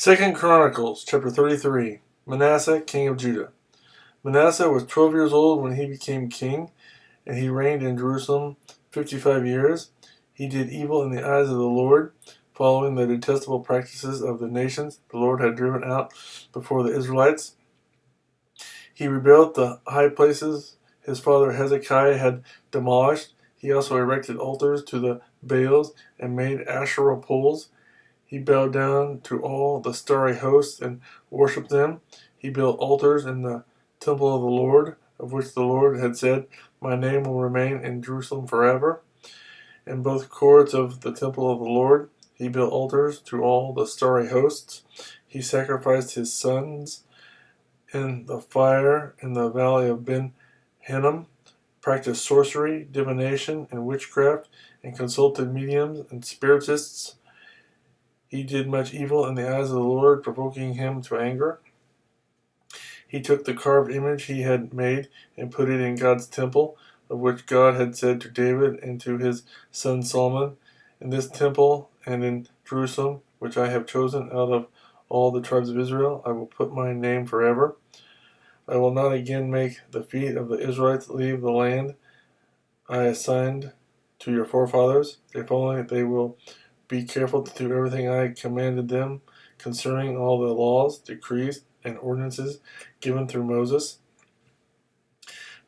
2 Chronicles chapter 33. Manasseh, king of Judah. Manasseh was 12 years old when he became king, and he reigned in Jerusalem 55 years. He did evil in the eyes of the Lord, following the detestable practices of the nations the Lord had driven out before the Israelites. He rebuilt the high places his father Hezekiah had demolished. He also erected altars to the Baals and made Asherah poles. He bowed down to all the starry hosts and worshipped them. He built altars in the temple of the Lord, of which the Lord had said, "My name will remain in Jerusalem forever." In both courts of the temple of the Lord, he built altars to all the starry hosts. He sacrificed his sons in the fire in the valley of Ben Hinnom, practiced sorcery, divination, and witchcraft, and consulted mediums and spiritists. He did much evil in the eyes of the Lord, provoking him to anger. He took the carved image he had made and put it in God's temple, of which God had said to David and to his son Solomon, "In this temple and in Jerusalem, which I have chosen out of all the tribes of Israel, I will put my name forever. I will not again make the feet of the Israelites leave the land I assigned to your forefathers, if only they will be careful to do everything I commanded them concerning all the laws, decrees, and ordinances given through Moses."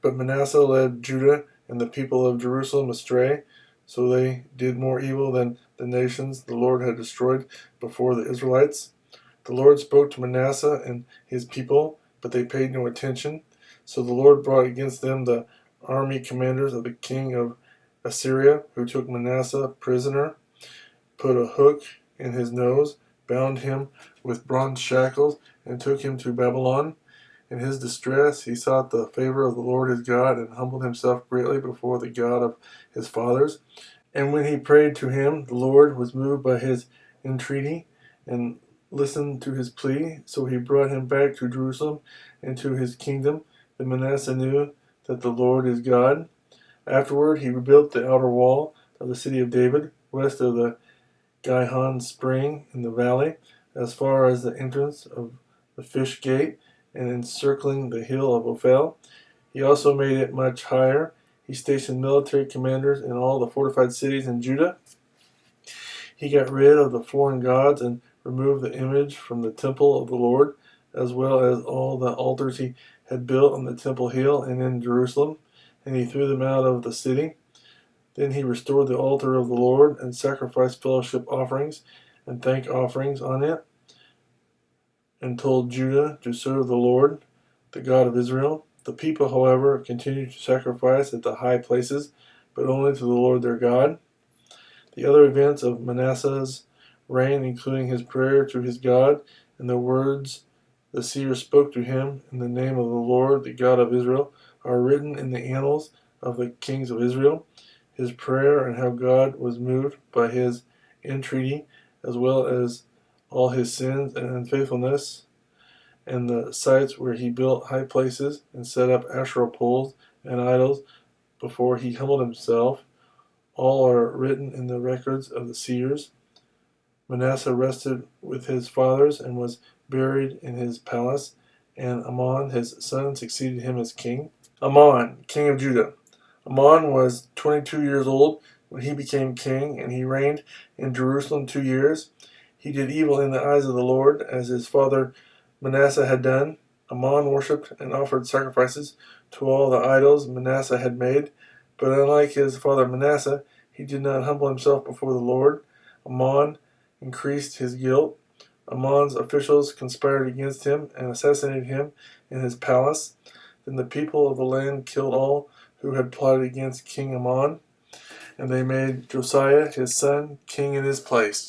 But Manasseh led Judah and the people of Jerusalem astray, so they did more evil than the nations the Lord had destroyed before the Israelites. The Lord spoke to Manasseh and his people, but they paid no attention. So the Lord brought against them the army commanders of the king of Assyria, who took Manasseh prisoner, put a hook in his nose, bound him with bronze shackles, and took him to Babylon. In his distress, he sought the favor of the Lord his God and humbled himself greatly before the God of his fathers. And when he prayed to him, the Lord was moved by his entreaty and listened to his plea. So he brought him back to Jerusalem and to his kingdom. Then Manasseh knew that the Lord is God. Afterward, he rebuilt the outer wall of the city of David, west of the Gihon spring in the valley, as far as the entrance of the fish gate, and encircling the hill of Ophel. He also made it much higher. He stationed military commanders in all the fortified cities in Judah. He got rid of the foreign gods and removed the image from the temple of the Lord, as well as all the altars he had built on the temple hill and in Jerusalem, and he threw them out of the city. Then he restored the altar of the Lord and sacrificed fellowship offerings and thank offerings on it, and told Judah to serve the Lord, the God of Israel. The people, however, continued to sacrifice at the high places, but only to the Lord their God. The other events of Manasseh's reign, including his prayer to his God and the words the seer spoke to him in the name of the Lord, the God of Israel, are written in the annals of the kings of Israel. His prayer and how God was moved by his entreaty, as well as all his sins and unfaithfulness, and the sites where he built high places and set up Asherah poles and idols before he humbled himself, all are written in the records of the seers. Manasseh rested with his fathers and was buried in his palace, and Amon his son succeeded him as king. Amon, king of Judah. Amon was 22 years old when he became king, and he reigned in Jerusalem 2 years. He did evil in the eyes of the Lord, as his father Manasseh had done. Amon worshipped and offered sacrifices to all the idols Manasseh had made, but unlike his father Manasseh, he did not humble himself before the Lord. Amon increased his guilt. Amon's officials conspired against him and assassinated him in his palace. Then the people of the land killed all who had plotted against King Amon, and they made Josiah his son king in his place.